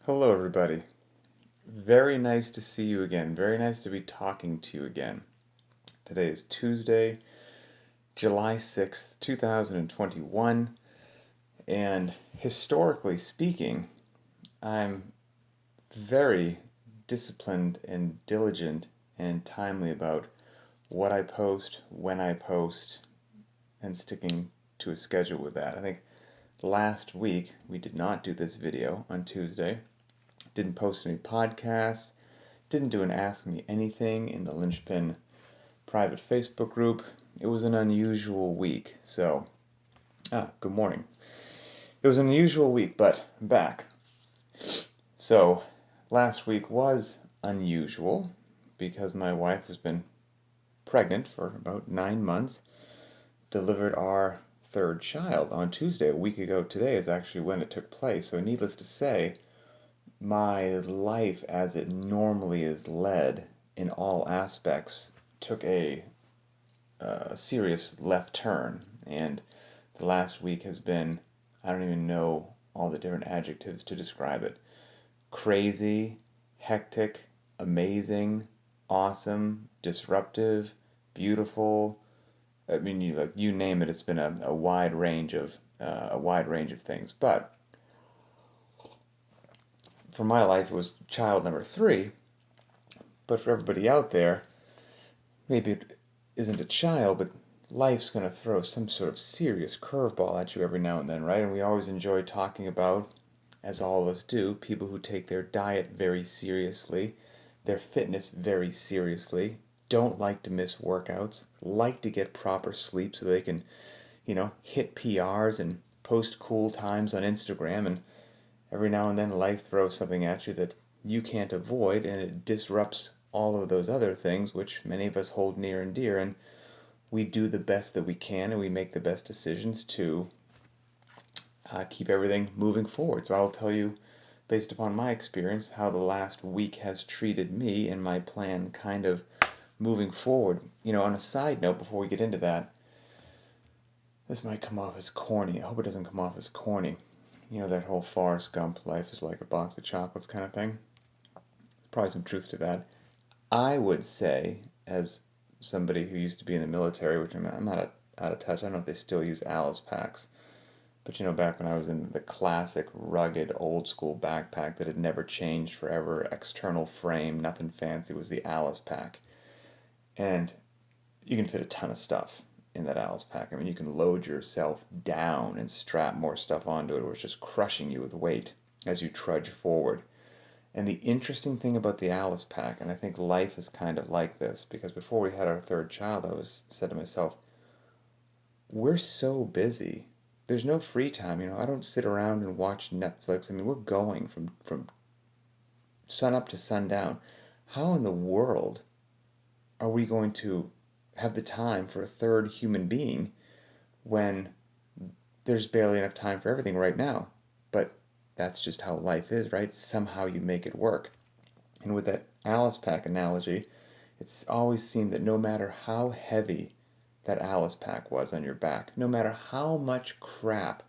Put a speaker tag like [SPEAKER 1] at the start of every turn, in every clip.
[SPEAKER 1] Hello, everybody. Very nice to see you again. Very nice to be talking to you again. Today is Tuesday, July 6th, 2021, and historically speaking, I'm very disciplined and diligent and timely about what I post, when I post, and sticking to a schedule with that. I think last week we did not do this video on Tuesday, didn't post any podcasts, didn't do an Ask Me Anything in the Linchpin private Facebook group. It was an unusual week, so, good morning. It was an unusual week, but I'm back. So, last week was unusual because my wife has been pregnant for about 9 months, delivered our third child on Tuesday. A week ago today is actually when it took place, so needless to say, my life as it normally is led in all aspects took a serious left turn. And the last week has been, I don't even know all the different adjectives to describe it. Crazy, hectic, amazing, awesome, disruptive, beautiful. I mean, you name it. It's been a wide range of things. But for my life, it was child number 3. But for everybody out there, maybe it isn't a child, but life's going to throw some sort of serious curveball at you every now and then, right? And we always enjoy talking about, as all of us do, people who take their diet very seriously, their fitness very seriously, don't like to miss workouts, like to get proper sleep so they can, hit PRs and post cool times on Instagram. And every now and then life throws something at you that you can't avoid, and it disrupts all of those other things which many of us hold near and dear, and we do the best that we can, and we make the best decisions to keep everything moving forward. So I'll tell you, based upon my experience, how the last week has treated me and my plan kind of moving forward. On a side note, before we get into that, this might come off as corny. I hope it doesn't come off as corny. That whole Forrest Gump, life is like a box of chocolates kind of thing. There's probably some truth to that. I would say, as somebody who used to be in the military, which I'm not out of touch, I don't know if they still use Alice packs, but back when I was in the classic, rugged, old school backpack that had never changed forever, external frame, nothing fancy, was the Alice pack. And you can fit a ton of stuff in that Alice pack. I mean, you can load yourself down and strap more stuff onto it, where it's just crushing you with weight as you trudge forward. And the interesting thing about the Alice pack, and I think life is kind of like this, because before we had our third child, said to myself, we're so busy. There's no free time. I don't sit around and watch Netflix. I mean, we're going from sun up to sundown. How in the world are we going to have the time for a third human being when there's barely enough time for everything right now? But that's just how life is, right? Somehow you make it work. And with that Alice pack analogy, it's always seemed that no matter how heavy that Alice pack was on your back, no matter how much crap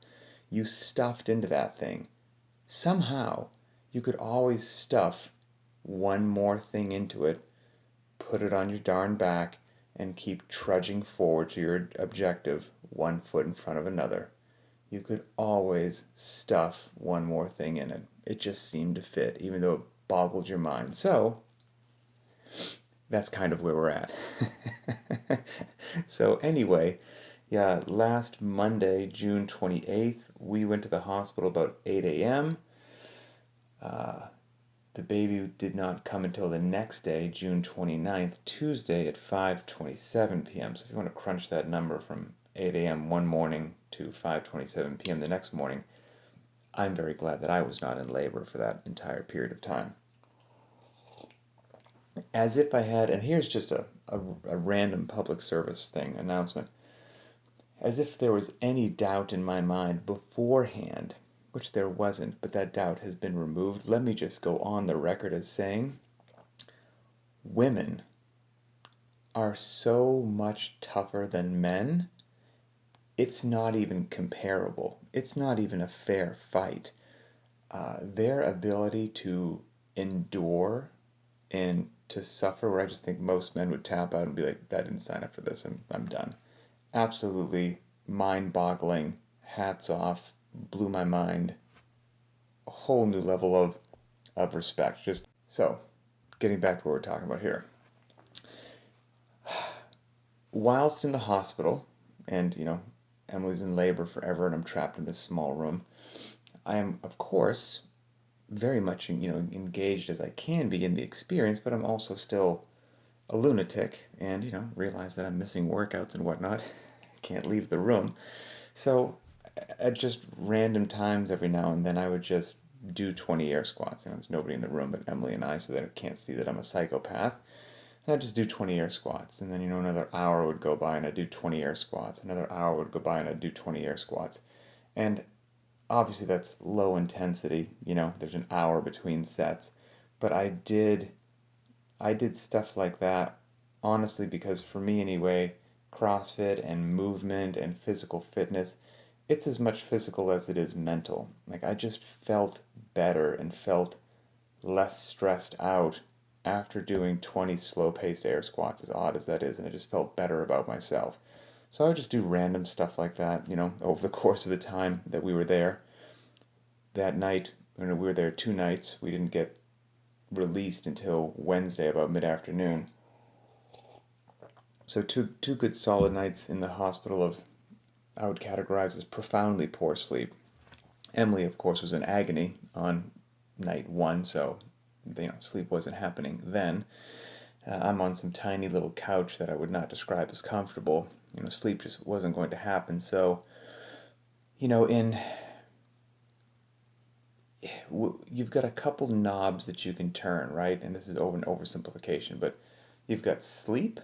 [SPEAKER 1] you stuffed into that thing, somehow you could always stuff one more thing into it, put it on your darn back, and keep trudging forward to your objective, one foot in front of another. You could always stuff one more thing in it. It just seemed to fit, even though it boggled your mind. So, that's kind of where we're at. So anyway, yeah, last Monday, June 28th, we went to the hospital about 8 a.m. The baby did not come until the next day, June 29th, Tuesday at 5:27 p.m. So if you want to crunch that number from 8 a.m. one morning to 5:27 p.m. the next morning, I'm very glad that I was not in labor for that entire period of time. As if I had, and here's just a random public service announcement, as if there was any doubt in my mind beforehand, which there wasn't, but that doubt has been removed. Let me just go on the record as saying, women are so much tougher than men, it's not even comparable. It's not even a fair fight. their ability to endure and to suffer, where I just think most men would tap out and be like, I didn't sign up for this, I'm done. Absolutely mind boggling, hats off, blew my mind, a whole new level of respect. Just so, getting back to what we're talking about here. Whilst in the hospital, and Emily's in labor forever, and I'm trapped in this small room, I am, of course, very much engaged as I can be in the experience, but I'm also still a lunatic, and realize that I'm missing workouts and whatnot. Can't leave the room. So at just random times every now and then I would just do 20 air squats. There's nobody in the room but Emily and I, so they can't see that I'm a psychopath. And I'd just do 20 air squats. And then, another hour would go by and I'd do 20 air squats. Another hour would go by and I'd do 20 air squats. And obviously that's low intensity. There's an hour between sets. But I did stuff like that, honestly, because for me anyway, CrossFit and movement and physical fitness, it's as much physical as it is mental. Like, I just felt better and felt less stressed out after doing 20 slow paced air squats, as odd as that is, and I just felt better about myself. So I would just do random stuff like that, over the course of the time that we were there. That night, we were there 2 nights, we didn't get released until Wednesday about mid afternoon. So two good solid nights in the hospital of, I would categorize as profoundly poor sleep. Emily, of course, was in agony on night one, so sleep wasn't happening then. I'm on some tiny little couch that I would not describe as comfortable. Sleep just wasn't going to happen. So, in you've got a couple knobs that you can turn, right? And this is over an oversimplification, but you've got sleep,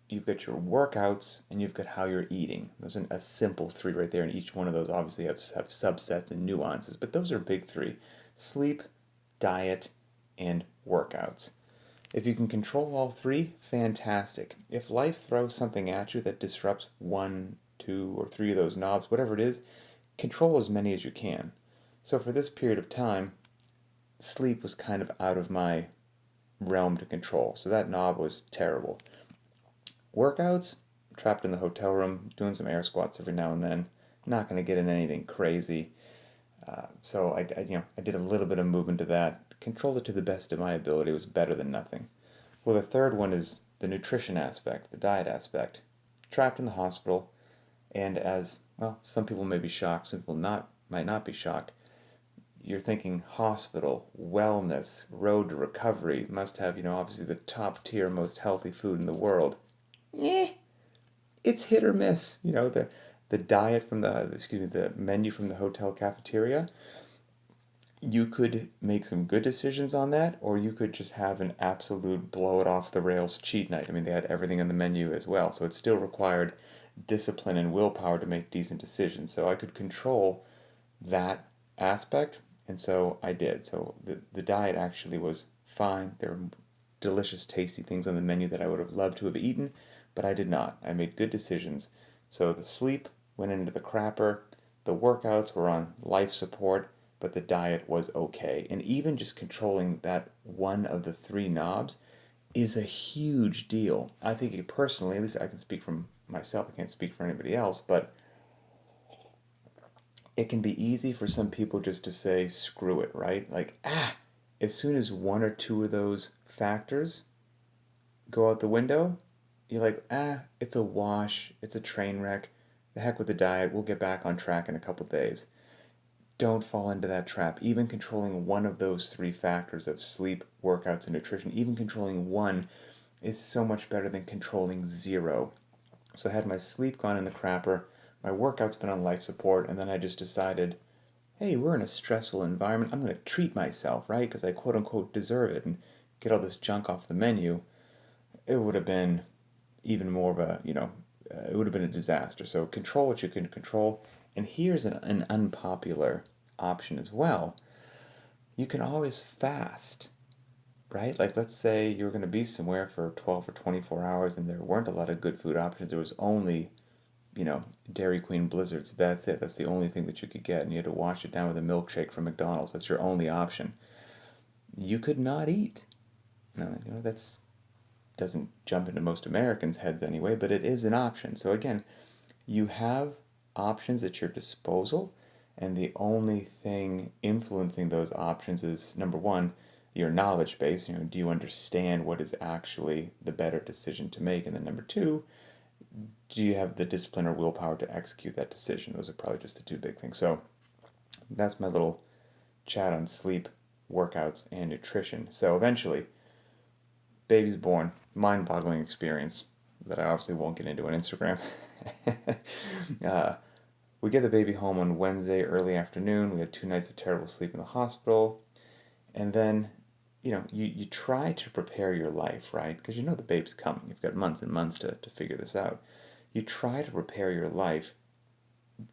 [SPEAKER 1] you've got your workouts, and you've got how you're eating. Those are a simple three right there, and each one of those obviously have subsets and nuances, but those are big three: sleep, diet, and workouts. If you can control all three, fantastic. If life throws something at you that disrupts one, two, or three of those knobs, whatever it is, control as many as you can. So for this period of time, sleep was kind of out of my realm to control. So that knob was terrible. Workouts, trapped in the hotel room, doing some air squats every now and then. Not going to get in anything crazy. So I did a little bit of movement to that. Controlled it to the best of my ability. It was better than nothing. Well, the third one is the nutrition aspect, the diet aspect. Trapped in the hospital, and as well, some people may be shocked, some people might not be shocked. You're thinking hospital, wellness, road to recovery, must have, obviously the top tier, most healthy food in the world. Eh, it's hit or miss. The diet from the menu from the hotel cafeteria. You could make some good decisions on that, or you could just have an absolute blow it off the rails cheat night. I mean, they had everything on the menu as well, so it still required discipline and willpower to make decent decisions. So I could control that aspect, and so I did. So the diet actually was fine. There were delicious, tasty things on the menu that I would have loved to have eaten, but I did not. I made good decisions. So the sleep went into the crapper, the workouts were on life support, but the diet was okay. And even just controlling that one of the three knobs is a huge deal. I think it personally, at least I can speak from myself, I can't speak for anybody else, but it can be easy for some people just to say, screw it, right? Like, as soon as one or two of those factors go out the window, you're like, it's a wash, it's a train wreck, the heck with the diet, we'll get back on track in a couple days. Don't fall into that trap. Even controlling one of those three factors of sleep, workouts, and nutrition, even controlling one is so much better than controlling zero. So I had my sleep gone in the crapper, my workout's been on life support, and then I just decided, hey, we're in a stressful environment. I'm going to treat myself, right? Because I quote unquote deserve it and get all this junk off the menu. It would have been even more of a, it would have been a disaster. So control what you can control. And here's an unpopular option as well. You can always fast, right? Like, let's say you were going to be somewhere for 12 or 24 hours and there weren't a lot of good food options. There was only, Dairy Queen Blizzards. That's it. That's the only thing that you could get. And you had to wash it down with a milkshake from McDonald's. That's your only option. You could not eat. No, that's doesn't jump into most Americans' heads anyway, but it is an option. So again, you have options at your disposal, and the only thing influencing those options is number one, your knowledge base. Do you understand what is actually the better decision to make? And then number two, do you have the discipline or willpower to execute that decision? Those are probably just the two big things. So that's my little chat on sleep, workouts, and nutrition. So eventually, baby's born, mind-boggling experience that I obviously won't get into on Instagram. We get the baby home on Wednesday early afternoon. We had 2 nights of terrible sleep in the hospital. And then, you try to prepare your life, right? Because the baby's coming. You've got months and months to figure this out. You try to prepare your life,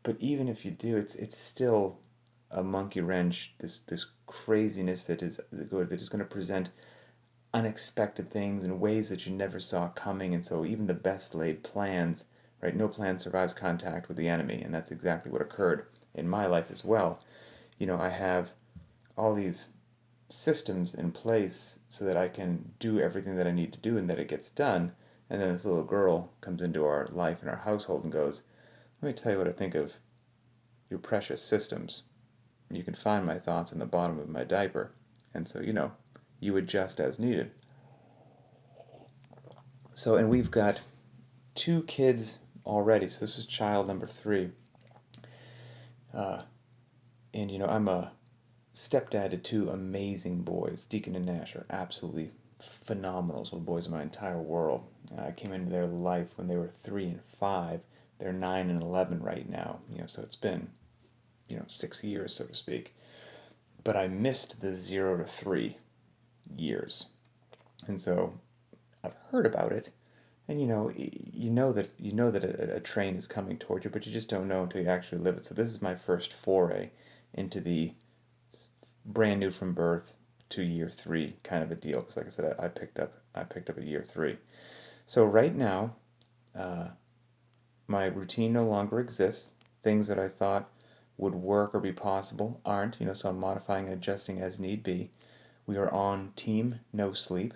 [SPEAKER 1] but even if you do, it's still a monkey wrench, this craziness that is going to present unexpected things in ways that you never saw coming. And so even the best laid plans, right? No plan survives contact with the enemy, and that's exactly what occurred in my life as well. I have all these systems in place so that I can do everything that I need to do and that it gets done. And then this little girl comes into our life and our household and goes, let me tell you what I think of your precious systems. You can find my thoughts in the bottom of my diaper. And so, you adjust as needed. So, and we've got 2 kids already. So this is child number 3. And, I'm a stepdad to 2 amazing boys. Deacon and Nash are absolutely phenomenal. So the boys in my entire world. I came into their life when they were 3 and 5. They're 9 and 11 right now. So it's been, 6 years, so to speak. But I missed the 0 to 3 years. And so I've heard about it. And you know that a train is coming toward you, but you just don't know until you actually live it. So this is my first foray into the brand new from birth to year 3 kind of a deal. Because like I said, I picked up at year 3. So right now, my routine no longer exists. Things that I thought would work or be possible aren't. So I'm modifying and adjusting as need be. We are on team no sleep.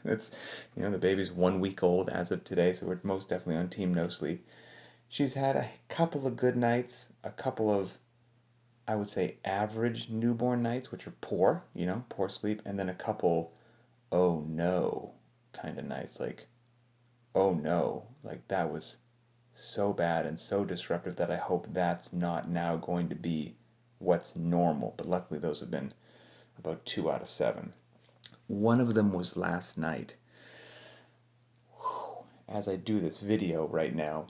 [SPEAKER 1] It's, the baby's 1 week old as of today, so we're most definitely on team no sleep. She's had a couple of good nights, a couple of, I would say, average newborn nights, which are poor, poor sleep, and then a couple, oh no, kind of nights, like, oh no, like that was so bad and so disruptive that I hope that's not now going to be what's normal. But luckily those have been about 2 out of 7. One of them was last night. As I do this video right now,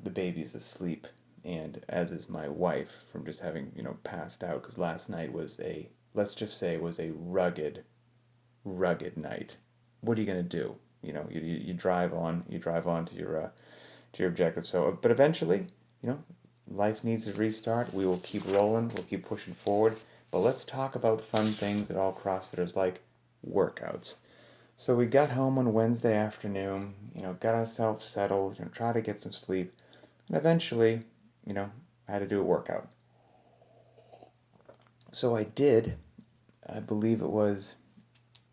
[SPEAKER 1] the baby's asleep, and as is my wife from just having, passed out, because last night was let's just say it was a rugged night. What are you going to do? You drive on to your objective. So, but eventually, life needs to restart. We will keep rolling. We'll keep pushing forward. But let's talk about fun things that all CrossFitters like. Workouts. So we got home on Wednesday afternoon, got ourselves settled, try to get some sleep, and eventually, I had to do a workout. So I did, I believe it was,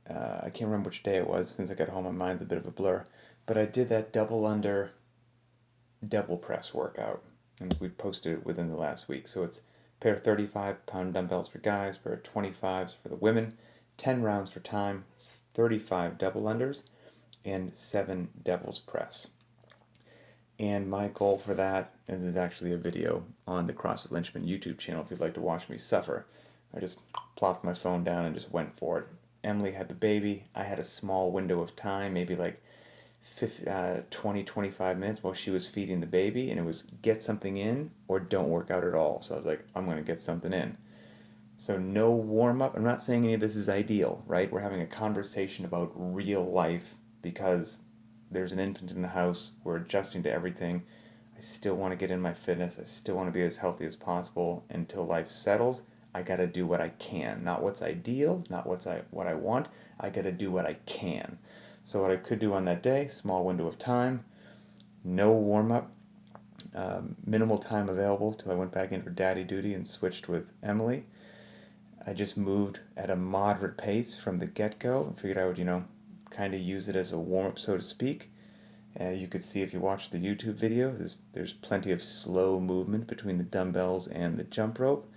[SPEAKER 1] I can't remember which day it was, since I got home my mind's a bit of a blur, but I did that double under double press workout, and we posted it within the last week. So it's a pair of 35-pound dumbbells for guys, pair of 25s for the women, 10 rounds for time, 35 double unders, and 7 devil's press. And my goal for that, and there's actually a video on the CrossFit Linchpin YouTube channel if you'd like to watch me suffer. I just plopped my phone down and just went for it. Emily had the baby. I had a small window of time, maybe like 20-25 minutes while she was feeding the baby, and it was get something in or don't work out at all. So I was like, I'm going to get something in. So no warm-up. I'm not saying any of this is ideal, right? We're having a conversation about real life because there's an infant in the house. We're adjusting to everything. I still want to get in my fitness. I still want to be as healthy as possible until life settles. I got to do what I can. Not what's ideal, not what I want. I got to do what I can. So what I could do on that day, small window of time, no warm-up. Minimal time available till I went back in for daddy duty and switched with Emily. I just moved at a moderate pace from the get-go and figured I would, kind of use it as a warm-up, so to speak. You could see if you watch the YouTube video, there's plenty of slow movement between the dumbbells and the jump rope.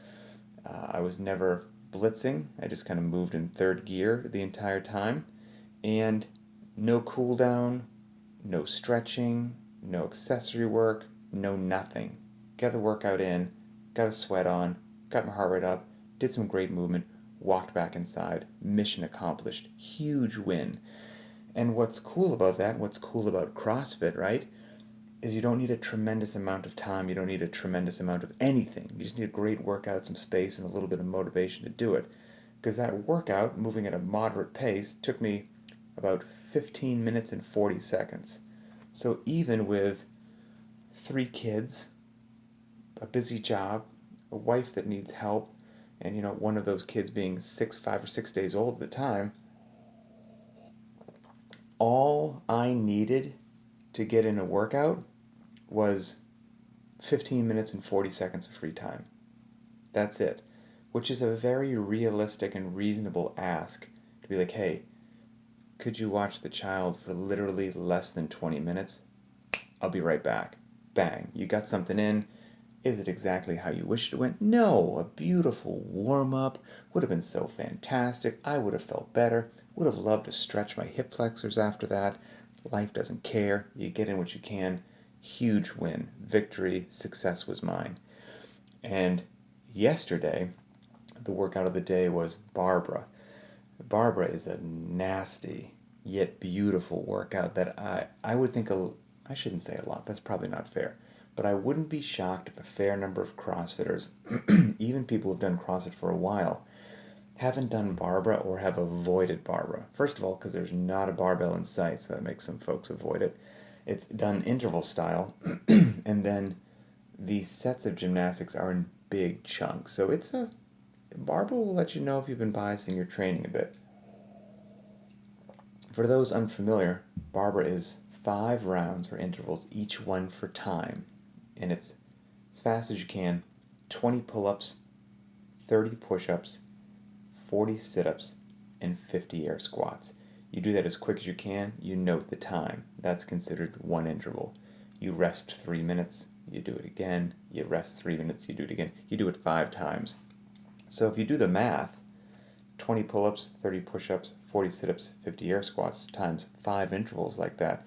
[SPEAKER 1] I was never blitzing. I just kind of moved in third gear the entire time. And no cool down, no stretching, no accessory work, no nothing. Got the workout in, got a sweat on, got my heart rate up, did some great movement, walked back inside. Mission accomplished. Huge win. And what's cool about that, what's cool about CrossFit, right, is you don't need a tremendous amount of time. You don't need a tremendous amount of anything. You just need a great workout, some space, and a little bit of motivation to do it. Because that workout, moving at a moderate pace, took me about 15 minutes and 40 seconds. So even with 3 kids, a busy job, a wife that needs help, and one of those kids being 5 or 6 days old at the time, all I needed to get in a workout was 15 minutes and 40 seconds of free time. That's it. Which is a very realistic and reasonable ask to be like, hey, could you watch the child for literally less than 20 minutes? I'll be right back. Bang. You got something in. Is it exactly how you wished it went? No. A beautiful warm-up would have been so fantastic. I would have felt better. Would have loved to stretch my hip flexors after that. Life doesn't care. You get in what you can. Huge win. Victory. Success was mine. And yesterday, the workout of the day was Barbara. Barbara is a nasty yet beautiful workout that I would think, I shouldn't say a lot, that's probably not fair, but I wouldn't be shocked if a fair number of CrossFitters, even people who've done CrossFit for a while, haven't done Barbara or have avoided Barbara. First of all, because there's not a barbell in sight, so that makes some folks avoid it. It's done interval style, and then the sets of gymnastics are in big chunks. So Barbara will let you know if you've been biasing your training a bit. For those unfamiliar, Barbara is 5 rounds or intervals, each one for time. And it's as fast as you can, 20 pull-ups, 30 push-ups, 40 sit-ups, and 50 air squats. You do that as quick as you can, you note the time. That's considered one interval. You rest 3 minutes, you do it again, you rest 3 minutes, you do it again. You do it 5 times. So if you do the math, 20 pull-ups, 30 push-ups, 40 sit-ups, 50 air squats times 5 intervals like that,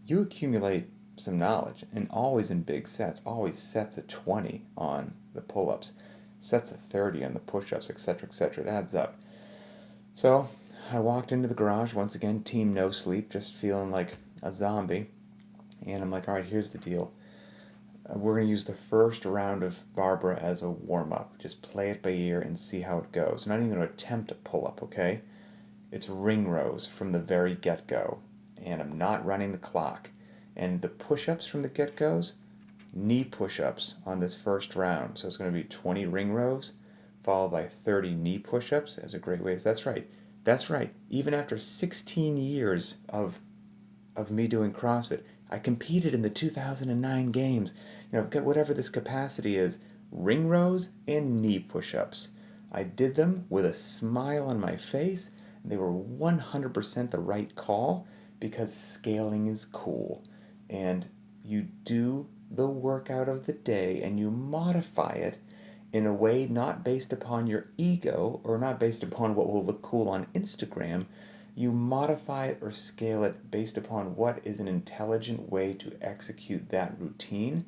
[SPEAKER 1] you accumulate some knowledge, and always in big sets, always sets of 20 on the pull-ups, sets of 30 on the push-ups, etc., etc. It adds up. So I walked into the garage, once again, team no sleep, just feeling like a zombie, and I'm like, all right, here's the deal. We're going to use the first round of Barbara as a warm-up. Just play it by ear and see how it goes. I'm not even going to attempt a pull-up, okay? It's ring rows from the very get-go, and I'm not running the clock. And the push-ups from the get-goes, knee push-ups on this first round. So it's going to be 20 ring rows, followed by 30 knee push-ups as a great way. That's right. That's right. Even after 16 years of me doing CrossFit, I competed in the 2009 games. I've got whatever this capacity is, ring rows and knee push-ups. I did them with a smile on my face. And they were 100% the right call because scaling is cool. And you do the workout of the day and you modify it in a way not based upon your ego or not based upon what will look cool on Instagram. You modify it or scale it based upon what is an intelligent way to execute that routine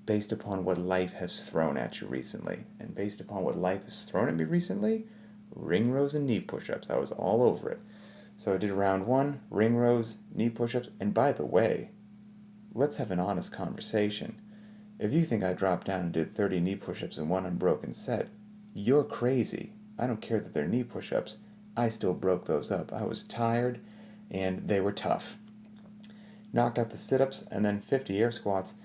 [SPEAKER 1] based upon what life has thrown at you recently. And based upon what life has thrown at me recently, ring rows and knee push-ups. I was all over it. So I did round 1, ring rows, knee push-ups. And by the way, let's have an honest conversation. If you think I dropped down and did 30 knee push-ups in one unbroken set, you're crazy. I don't care that they're knee push-ups. I still broke those up. I was tired, and they were tough. Knocked out the sit-ups, and then 50 air squats.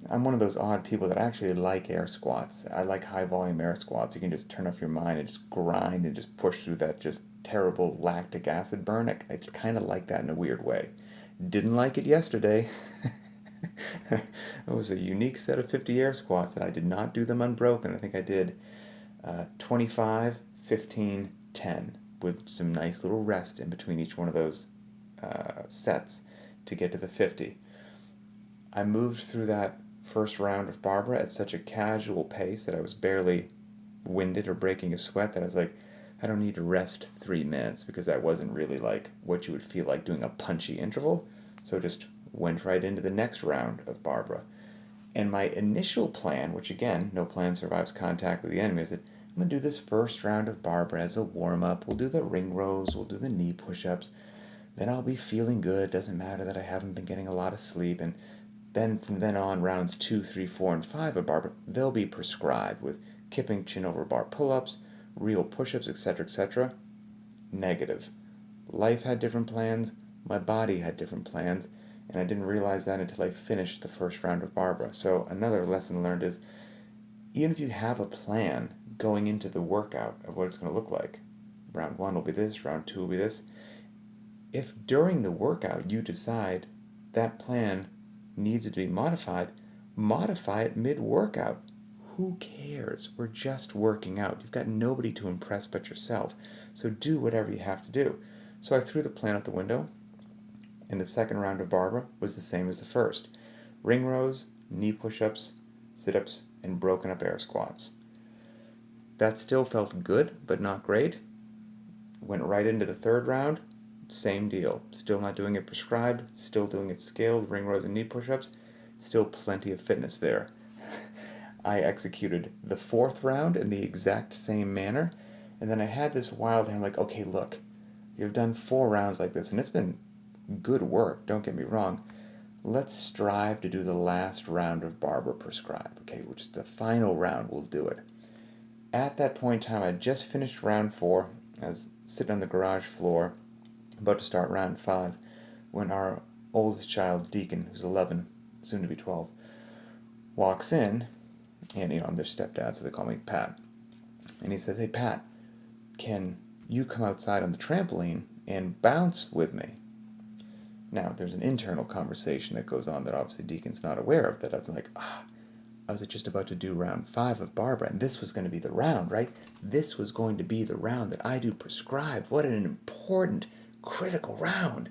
[SPEAKER 1] I'm one of those odd people that actually like air squats. I like high-volume air squats. You can just turn off your mind and just grind and just push through that just terrible lactic acid burn. I kind of like that in a weird way. Didn't like it yesterday. It was a unique set of 50 air squats, and I did not do them unbroken. I think I did 25, 15, 10, with some nice little rest in between each one of those sets to get to the 50. I moved through that first round of Barbara at such a casual pace that I was barely winded or breaking a sweat, that I was like, I don't need to rest 3 minutes, because that wasn't really like what you would feel like doing a punchy interval. So just went right into the next round of Barbara. And my initial plan, which again, no plan survives contact with the enemy, is that I'm going to do this first round of Barbara as a warm up. We'll do the ring rows, we'll do the knee push ups. Then I'll be feeling good. Doesn't matter that I haven't been getting a lot of sleep. And then from then on, rounds 2, 3, 4, and 5 of Barbara, they'll be prescribed with kipping chin over bar pull ups, real push ups, etc., etc. Negative. Life had different plans, my body had different plans, and I didn't realize that until I finished the first round of Barbara. So another lesson learned is, even if you have a plan going into the workout of what it's going to look like, round 1 will be this, round 2 will be this, if during the workout you decide that plan needs to be modified, modify it mid-workout. Who cares? We're just working out. You've got nobody to impress but yourself. So do whatever you have to do. So I threw the plan out the window, and the second round of Barbara was the same as the first. Ring rows, knee push-ups, sit-ups, and broken up air squats. That still felt good, but not great. Went right into the third round, same deal. Still not doing it prescribed, still doing it scaled, ring rows and knee push-ups, still plenty of fitness there. I executed the fourth round in the exact same manner, and then I had this wild thing, like, okay, look, you've done 4 rounds like this, and it's been good work, don't get me wrong. Let's strive to do the last round of Barbara prescribed. Okay, which is the final round, we'll do it. At that point in time, I just finished round 4. I was sitting on the garage floor, about to start round 5, when our oldest child, Deacon, who's 11, soon to be 12, walks in, and I'm their stepdad, so they call me Pat. And he says, hey, Pat, can you come outside on the trampoline and bounce with me? Now, there's an internal conversation that goes on that obviously Deacon's not aware of, that I was like, I was just about to do round 5 of Barbara, and this was going to be the round, right? This was going to be the round that I do prescribed. What an important, critical round.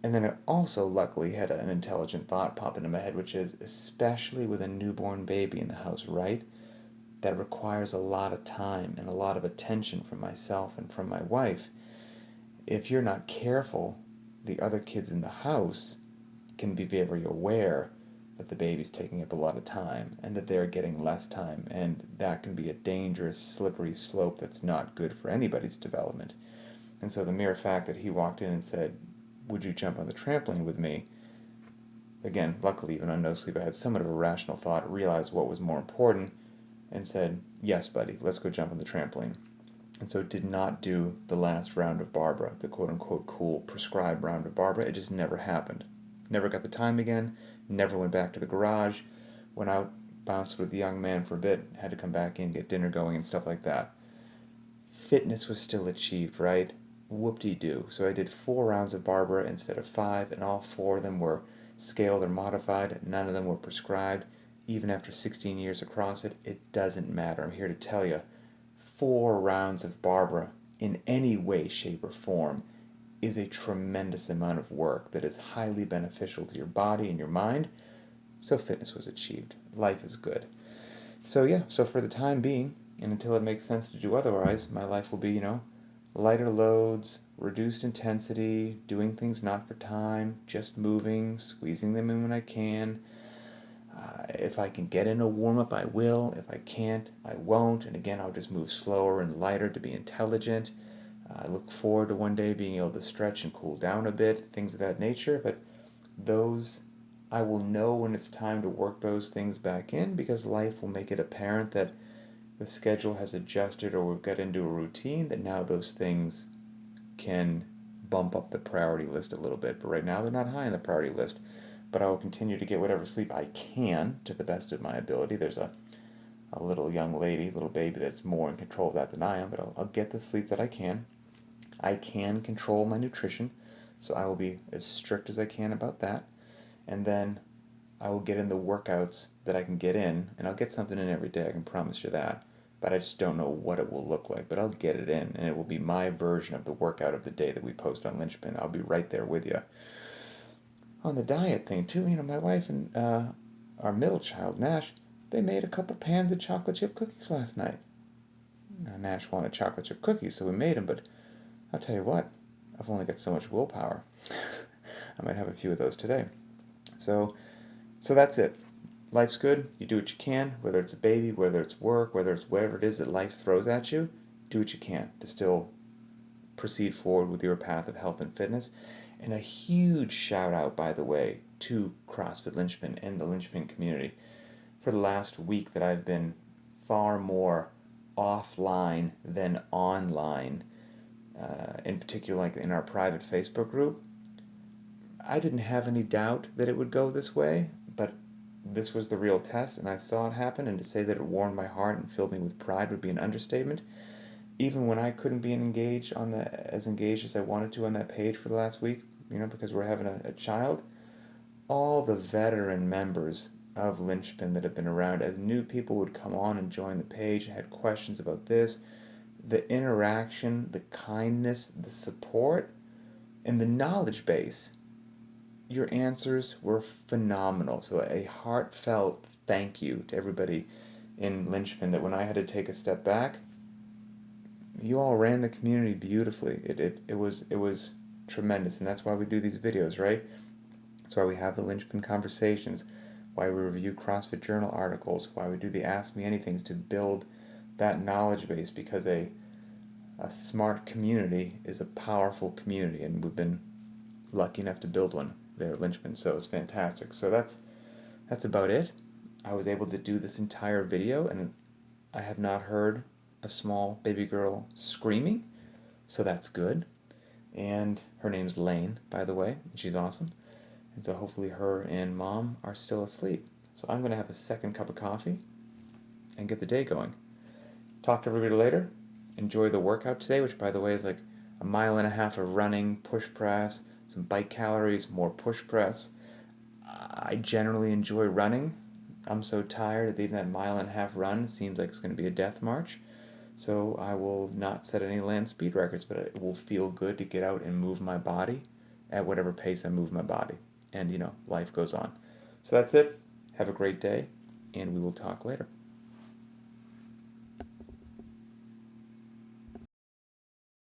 [SPEAKER 1] And then it also luckily had an intelligent thought pop into my head, which is, especially with a newborn baby in the house, right? That requires a lot of time and a lot of attention from myself and from my wife. If you're not careful, the other kids in the house can be very aware that the baby's taking up a lot of time and that they're getting less time, and that can be a dangerous, slippery slope that's not good for anybody's development. And so the mere fact that he walked in and said, would you jump on the trampoline with me? Again, luckily, even on no sleep, I had somewhat of a rational thought, realized what was more important, and said, yes, buddy, let's go jump on the trampoline. And so did not do the last round of Barbara, the quote-unquote cool prescribed round of Barbara. It just never happened. Never got the time again, never went back to the garage, went out, bounced with the young man for a bit, had to come back in, get dinner going and stuff like that. Fitness was still achieved, right? Whoop-de-doo. So I did 4 rounds of Barbara instead of 5, and all 4 of them were scaled or modified. None of them were prescribed. Even after 16 years across it, it doesn't matter. I'm here to tell you, 4 rounds of Barbara in any way, shape, or form is a tremendous amount of work that is highly beneficial to your body and your mind. So fitness was achieved. Life is good. So yeah, so for the time being, and until it makes sense to do otherwise, my life will be, lighter loads, reduced intensity, doing things not for time, just moving, squeezing them in when I can. If I can get in a warm-up, I will. If I can't, I won't. And again, I'll just move slower and lighter to be intelligent. I look forward to one day being able to stretch and cool down a bit, things of that nature. But those, I will know when it's time to work those things back in, because life will make it apparent that the schedule has adjusted, or we've got into a routine that now those things can bump up the priority list a little bit. But right now they're not high on the priority list. But I will continue to get whatever sleep I can to the best of my ability. There's a little young lady, little baby that's more in control of that than I am, but I'll get the sleep that I can. I can control my nutrition, so I will be as strict as I can about that. And then I will get in the workouts that I can get in, and I'll get something in every day, I can promise you that. But I just don't know what it will look like. But I'll get it in, and it will be my version of the workout of the day that we post on Linchpin. I'll be right there with you. On the diet thing, too, my wife and our middle child, Nash, they made a couple pans of chocolate chip cookies last night. Now, Nash wanted chocolate chip cookies, so we made them, but I'll tell you what, I've only got so much willpower. I might have a few of those today. So, so that's it. Life's good. You do what you can, whether it's a baby, whether it's work, whether it's whatever it is that life throws at you. Do what you can to still proceed forward with your path of health and fitness. And a huge shout out, by the way, to CrossFit Linchpin and the Linchpin community. For the last week that I've been far more offline than online, in particular like in our private Facebook group, I didn't have any doubt that it would go this way, but this was the real test, and I saw it happen, and to say that it warmed my heart and filled me with pride would be an understatement. Even when I couldn't be engaged as engaged as I wanted to on that page for the last week, because we're having a child, all the veteran members of Linchpin that have been around, as new people would come on and join the page and had questions about this, the interaction, the kindness, the support, and the knowledge base, your answers were phenomenal. So a heartfelt thank you to everybody in Linchpin, that when I had to take a step back, you all ran the community beautifully. It was tremendous, and that's why we do these videos, right? That's why we have the Linchpin Conversations, why we review CrossFit Journal articles, why we do the Ask Me Anythings, to build that knowledge base, because a smart community is a powerful community, and we've been lucky enough to build one there at Linchpin, so it's fantastic. So that's about it. I was able to do this entire video, and I have not heard a small baby girl screaming, so that's good. And her name's Lane, by the way, and she's awesome. And so hopefully her and mom are still asleep. So I'm going to have a second cup of coffee and get the day going. Talk to everybody later. Enjoy the workout today, which, by the way, is like a mile and a half of running, push press, some bike calories, more push press. I generally enjoy running. I'm so tired that even that mile and a half run seems like it's going to be a death march. So I will not set any land speed records, but it will feel good to get out and move my body at whatever pace I move my body. And, life goes on. So that's it. Have a great day, and we will talk later.